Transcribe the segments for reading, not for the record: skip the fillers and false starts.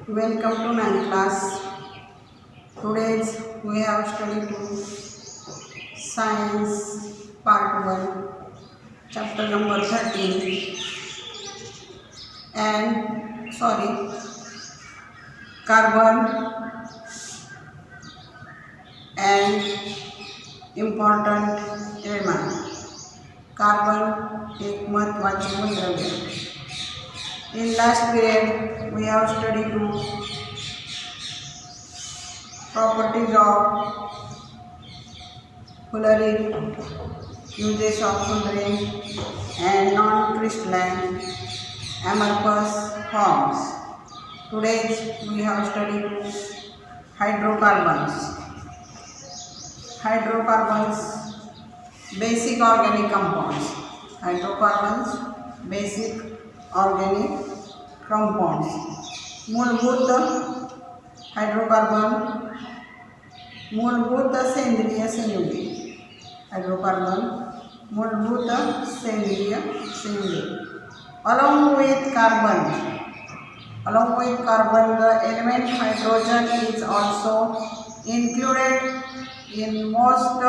Welcome to 9th class. Today's we have studied science part 1, chapter number 13 and carbon and important element. Carbon एक महत्त्वाचे मूलद्रव्य. In last period we have studied properties of fullerene, uses of fullerene and non-crystalline amorphous forms. Today we have studied hydrocarbons. Hydrocarbons, basic organic compounds. Hydrocarbons, basic organic compounds. मूलभूत hydrocarbon, मूलभूत सेंद्रिय संयुगे. Hydrocarbon मूलभूत सेंद्रिय संयुगे. Along with carbon, the element hydrogen is also included in most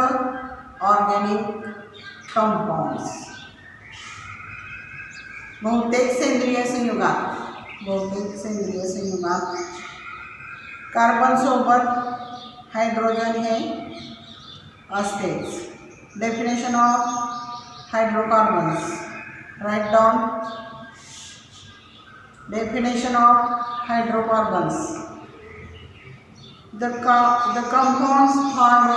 organic compounds. बहुतेक सेंद्रिय संयुगात carbon सोबत हायड्रोजन हे असतेच. Definition of hydrocarbons. Write down definition of hydrocarbons. The compounds formed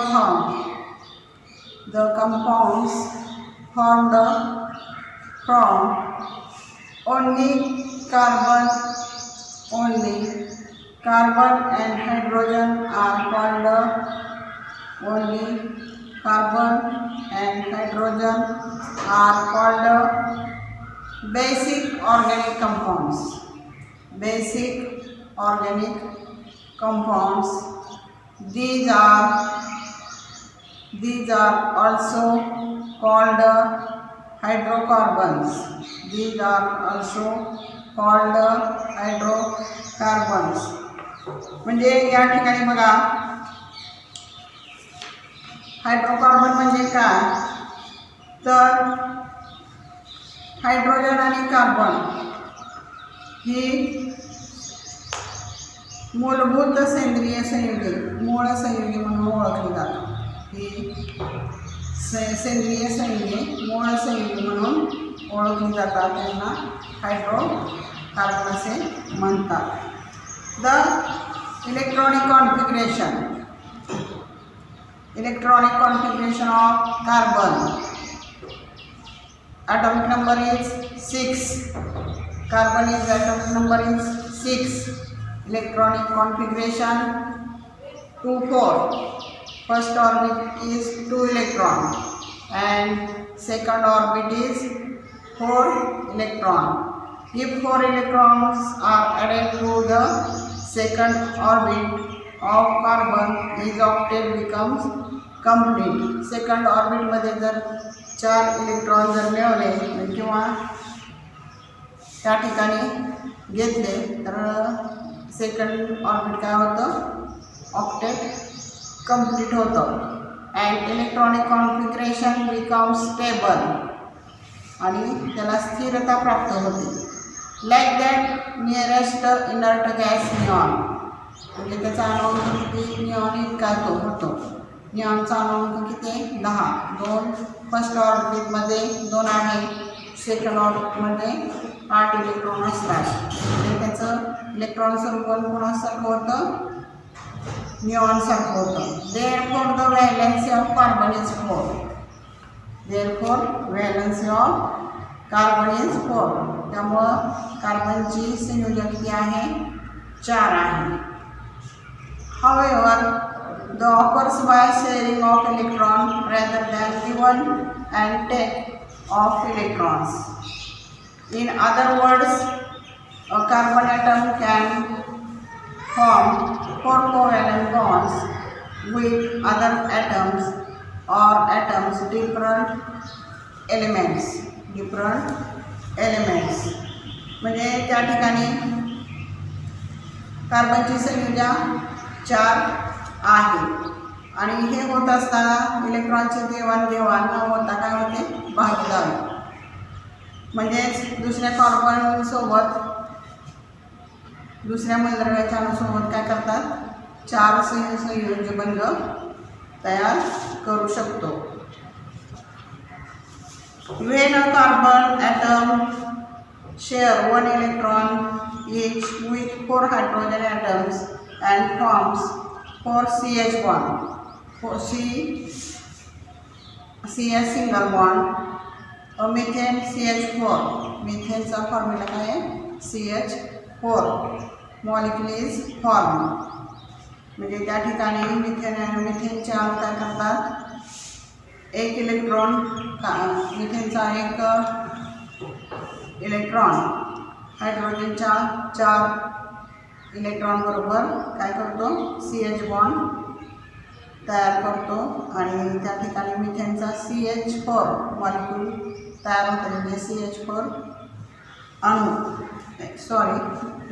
from only carbon and hydrogen are called basic organic compounds. These are also called hydrocarbons. म्हणजे या ठिकाणी बघा, hydrocarbon म्हणजे काय, तर हायड्रोजन आणि कार्बन ही मूलभूत सेंद्रिय संयुगे, मूळ संयुगे म्हणून ओळखली जातात. ही सेंद्रिय संयुगे, मूळ संयुगे म्हणून ओळखली जातात. त्यांना हायड्रोकार्बन असे म्हणतात. The electronic configuration of carbon. atomic number is 6. Carbon is atomic number is 6. Electronic configuration 2 4. First orbit is 2 electron and second orbit is 4 electron. If 4 electrons are added to the second orbit of carbon, is octet becomes complete. Second orbit मध्ये जर 4 electron जर मिळवले किंवा त्या ठिकाणी घेतले तर second orbit काय होतं, ऑक्टेट कंप्लीट होतं. And electronic configuration become stable आणि त्याला स्थिरता प्राप्त होते. Like that nearest inert gas neon. म्हणजे त्याचा अणुअंक किती, निऑन इतका तो होतो. निऑनचा अणुअंक किती, 10. फर्स्ट ऑर्बिटमध्ये 2 आहे, सेकंड ऑर्बिटमध्ये 8 इलेक्ट्रॉन असतात. म्हणजे त्याचं इलेक्ट्रॉन स्वरूप कोणासारखं होतं, निऑनसारखं होतं. Therefore the valency of carbon is 4. Carbon is 4. त्यामुळं कार्बनची संयोजन किती आहे, 4 आहे. However, the occurs by sharing of electron rather than given and take of electrons. In other words, a carbon atom can form 4 covalent bonds with other atoms or atoms different elements. म्हणजे त्या ठिकाणी कार्बनची संयुजा 4 आहे आणि हे होत असताना इलेक्ट्रॉनची देवाणघेवाण न होता काय होते भागीदारी. म्हणजेच दुसऱ्या कार्बनसोबत दुसऱ्या मूलद्रव्याच्या अणूसोबत काय करतात 4 संयोजी बंध तयार करू शकतो. When a carbon atom share 1 electron each with 4 hydrogen atoms and forms 4 CH bond, CH single bond, a methane CH4, methaneचा फॉर्म्युला काय आहे CH4 molecule is formed. म्हणजे त्या ठिकाणी मिथेनचे अणू काय करतात 1 इलेक्ट्रॉन मिथेनचा 1 इलेक्ट्रॉन हायड्रोजनच्या 4 इलेक्ट्रॉन बरोबर काय करतो CH बॉन्ड तयार करतो आणि त्या ठिकाणी मिथेनचा CH4 मॉलिक्यूल तयार होतो. म्हणजे CH4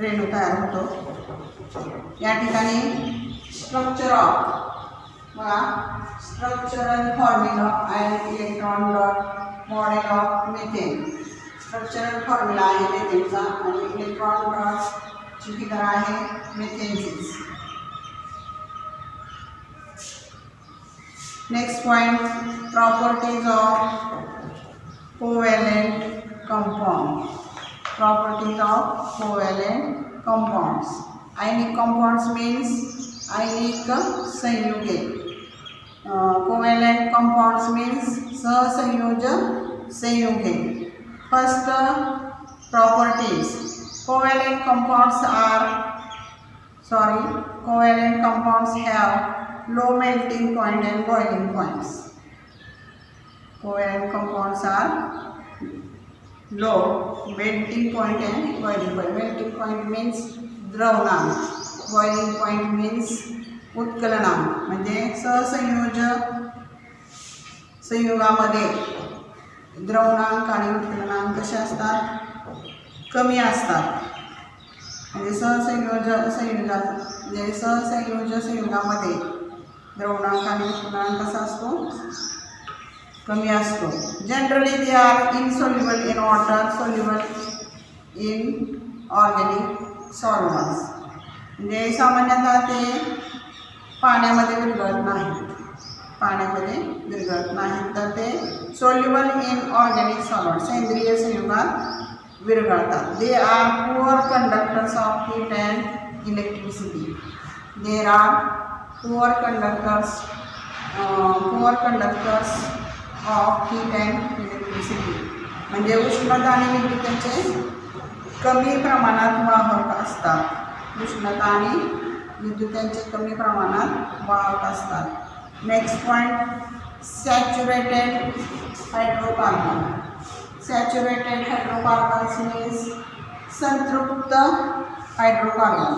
रेणू तयार होतो. या ठिकाणी structural formula and electron dot model of methane. Structural formula आहे मिथेनचा आणि इलेक्ट्रॉन डॉटची फिगर आहे मिथेनचीच. Next point properties of covalent compound. Properties of covalent compounds. Ionic compounds means ionic संयुगे. कोवॅलेंट कंपाउंड्स मीन्स सहसंयोज संयुगे. First properties. Covalent compounds have low melting point and boiling points. Covalent compounds are low melting point and boiling point. Melting point means द्रवणांक, boiling point means उत्कलनांक. म्हणजे संयुगामध्ये द्रवणांक आणि उत्कलनांक कसे असतात कमी असतात. म्हणजे सहसंयोज संयुगामध्ये द्रवणांक आणि उत्कलनांक कसा असतो कमी असतो. Generally they are insoluble in water, soluble in organic solvents. म्हणजे सामान्यतः ते पाण्यामध्ये विरघळत नाहीत तर ते सोल्युबल इन ऑर्गॅनिक सॉल्व्हंट सेंद्रिय संयुगात विरघळतात. They are poor conductors of heat and electricity. There are poor conductors of heat and electricity. म्हणजे उष्णता आणि विद्युताचे कमी प्रमाणात वाहक असतात. उष्णता आणि विद्युतांचे कमी प्रमाणात वाहक असतात. Next point saturated hydrocarbon. Saturated hydrocarbons means संतृप्त हायड्रोकार्बन.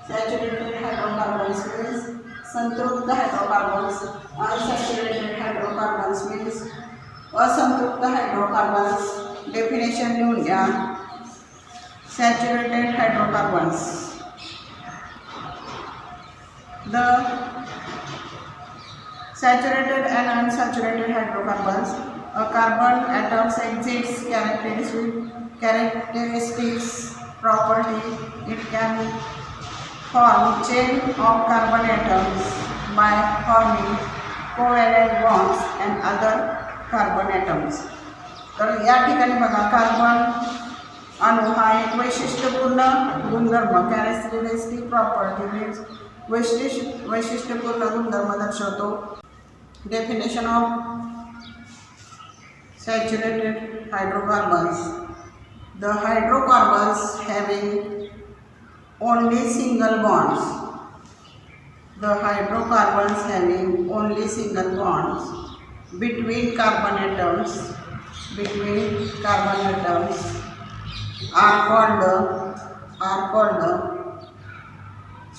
सॅच्युरेटेड हायड्रोकार्बन्स मीन्स संतृप्त हायड्रोकार्बन्स. अनसॅच्युरेटेड हायड्रोकार्बन्स मीन्स असंतृप्त हायड्रोकार्बन्स. डेफिनेशन लिहून घ्या. Saturated hydrocarbons. The saturated and unsaturated hydrocarbons. A carbon atom exhibits characteristics property. It can form chain of carbon atoms by forming covalent bonds and other carbon atoms. तर या ठिकाणी बघा carbon अणू हा एक वैशिष्ट्यपूर्ण गुणधर्म कॅरेक्टरिस्टिक प्रॉपर्टी मीन्स वैशिष्ट्यपूर्ण गुणधर्म दर्शवतो. Definition of saturated hydrocarbons. The hydrocarbons having only single bonds. The hydrocarbons having only single bonds between carbon atoms are called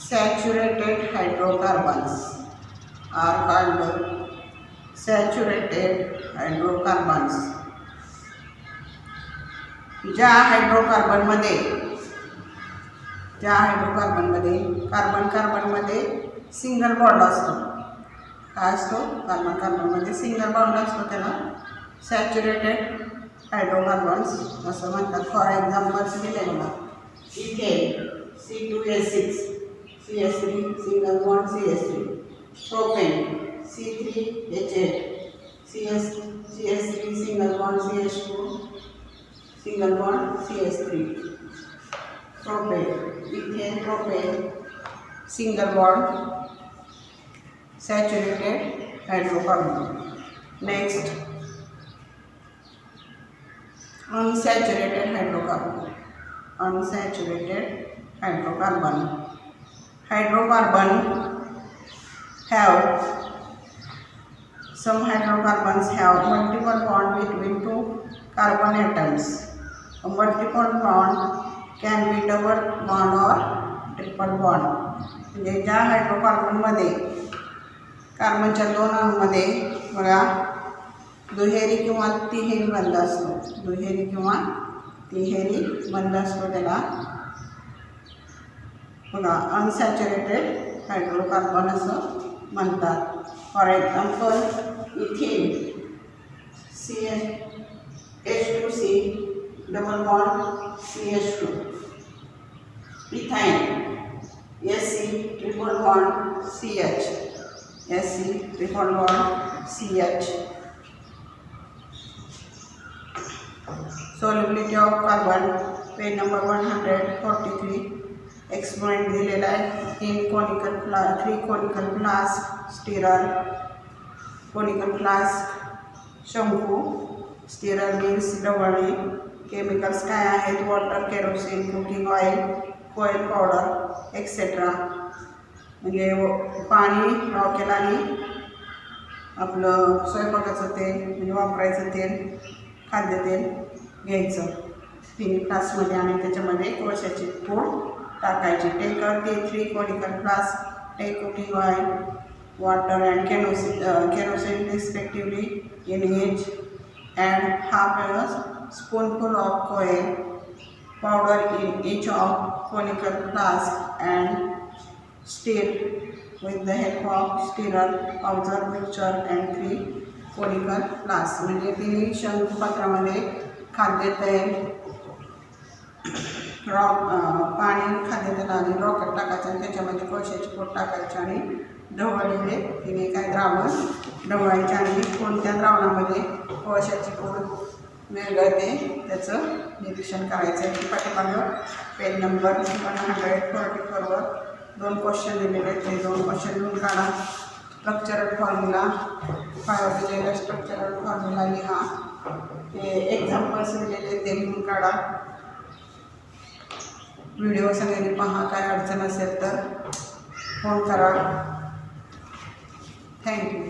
saturated hydrocarbons. ज्या हायड्रोकार्बनमध्ये ज्या हायड्रोकार्बनमध्ये कार्बनमध्ये सिंगल बॉन्ड असतो. काय असतो? कार्बनमध्ये सिंगल बॉन्ड असतो, त्याला सॅच्युरेटेड हायड्रोकार्बन्स असं म्हणतात. फॉर एक्झाम्पल्स दिले बघा, ethane C2H6 CH3 single bond CH3, propane C3H8 CH3 single bond CH2 single bond CH3, propane single bond saturated hydrocarbon. Next unsaturated hydrocarbon. Some hydrocarbons have multiple bond between two carbon atoms. A multiple bond can be double bond or triple bond. म्हणजे ज्या हायड्रोकार्बनमध्ये कार्बनच्या दोन अणूमध्ये बघा दुहेरी किंवा तिहेरी बंध असतो. त्याला बघा अनसॅच्युरेटेड हायड्रोकार्बन असं म्हणतात. For example ethane H2C double bond CH2, ethyne Sc triple bond CH. Solubility of carbon, page number 143 exponent दिलेला आहे. 3 conical flask stirrer, conical flask शंकू, स्टिरर मीन्स ढवळणे. केमिकल्स काय आहेत? वॉटर, केरोसिन, कुकिंग ऑइल, कोयल powder etcetera. म्हणजे पाणी, रॉकेल आणि आपलं स्वयंपाकाचं तेल म्हणजे वापरायचं तेल, खाद्यतेल घ्यायचं तिन्ही फ्लास्कमध्ये आणि त्याच्यामध्ये कोळशाची पूड टाकायची. Take 3 conical flask, take cooking oil, water and kerosene respectively in each, and half a spoonful of coal powder in each of conical flask and stir with the help of stirrer powder mixture and 3 conical flask. म्हणजे तिन्ही शंकुपात्रामध्ये खाद्यतेल, पाणी, खाद्यतेल आणि rocket टाकायचं आणि त्याच्यामध्ये कोळशाची पूड टाकायची आणि ढवळलेले तिने काय द्रावण ढवळायचे आणि कोणत्या द्रावणामध्ये कोळशाची पूड विरघळते त्याचं निरीक्षण करायचं आहे. पाठीमागं पेज नंबर 144वर 2 क्वेश्चन दिलेले आहेत. ते 2 क्वेश्चन लिहून काढा. स्ट्रक्चरल फॉर्म्युला दिलेला स्ट्रक्चरल फॉर्म्युला लिहा. ते एक्झाम्पल्स दिलेले ते लिहून काढा. व्हिडिओ सगळ्यांनी पहा. काय अडचण असेल तर फोन करा. थँक्यू.